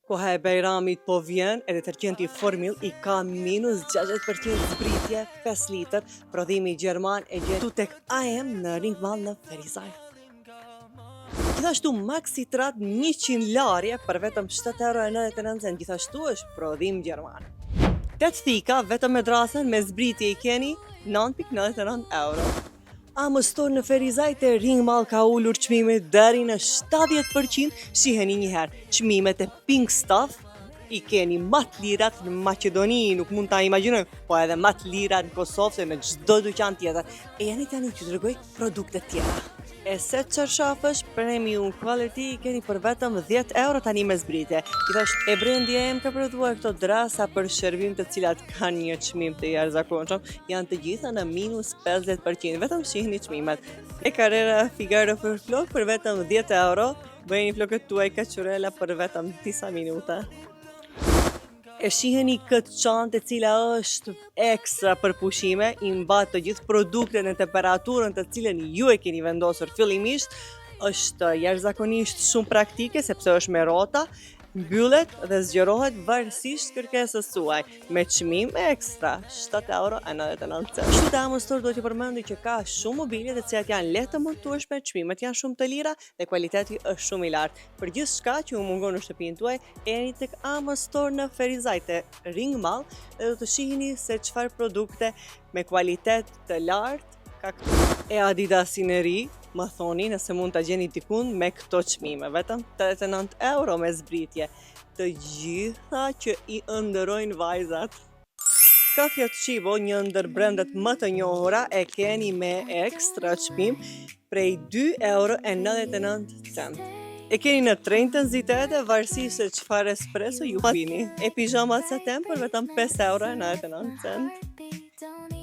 Koha e Bajramit po vjen e detergjenti Formil i ka minus 60% zbritje 5 litër, prodhimi gjerman e gjetur tek AM në Ringmall në Ferizaj. Gjithashtu Maxi Trat 100 larje për vetëm 7,99 €, gjithashtu është prodhim gjerman. 8 thika vetëm me drasën me zbritje i keni 9,99 €. Amëstor në Ferizaj të Ringmall ka ullur çmimet deri në 70%, shiheni njëherë, çmimet e Pink Stuff i keni më të lirat në Maqedoni, nuk mund ta imagjinojmë, po edhe më të lirat në Kosovë se në çdo dyqan tjetër. E janë tani që t'rregoj produkte tjera. E se çarshafësh premium quality i keni për vetëm 10 € tani me zbritje. Gjithashtu e Brendi em ka prodhuar këto drasa për shërbim të cilat kanë një çmim të jashtëzakonshëm, janë të gjitha në minus 50%, vetëm shihni çmimet. E Carrera Figaro për flok për vetëm 10 €, bëjeni flokët tuaj kaçurela për vetëm disa minuta. E shiheni këtë çantë e cila është ekstra për pushime, i mbat të gjithë produktet në temperaturën të cilën ju e keni vendosur fillimisht, është jashtëzakonisht shumë praktike sepse është me rrota, mbyllet dhe zgjerohet varësisht kërkesës suaj, me çmim ekstra 7,99 €. Kështu të Amëstor duhet të përmendi që ka shumë mobilje të cilat janë lehtë të montueshme, çmimet janë shumë të lira dhe kualiteti është shumë i lartë. Për gjithçka që u mungon në shtëpinë tuaj, jeni tek Amëstor në Ferizaj të Ringmall dhe do të shihni se çfarë produkte me kualitet të lartë ka këtu. E Adidasin e ri, më thoni nëse mund ta gjeni dikun me këto çmime, vetëm 89 € me zbritje. Të gjitha që i ëndërrojnë vajzat. Ka Fiat Cibo, një ndër brendet më të njohura, e keni me ekstra çmim prej 2,99 €. E keni në 3 intensitete, varësisht se çfarë espresso ju pini. E pijamat satin për vetëm 5,99 €.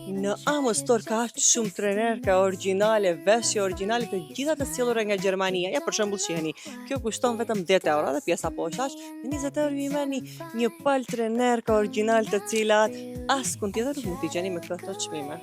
Në Amëstor ka shumë trenerka origjinale, veshje origjinale të gjitha të sjellura nga Gjermania. Ja për shembull shiheni, kjo kushton vetëm 10 € dhe pjesa poshtash, në 20 € ju merrni një pal trenerka origjinal të cilat askund tjetër nuk mund t'i gjeni me këto çmime.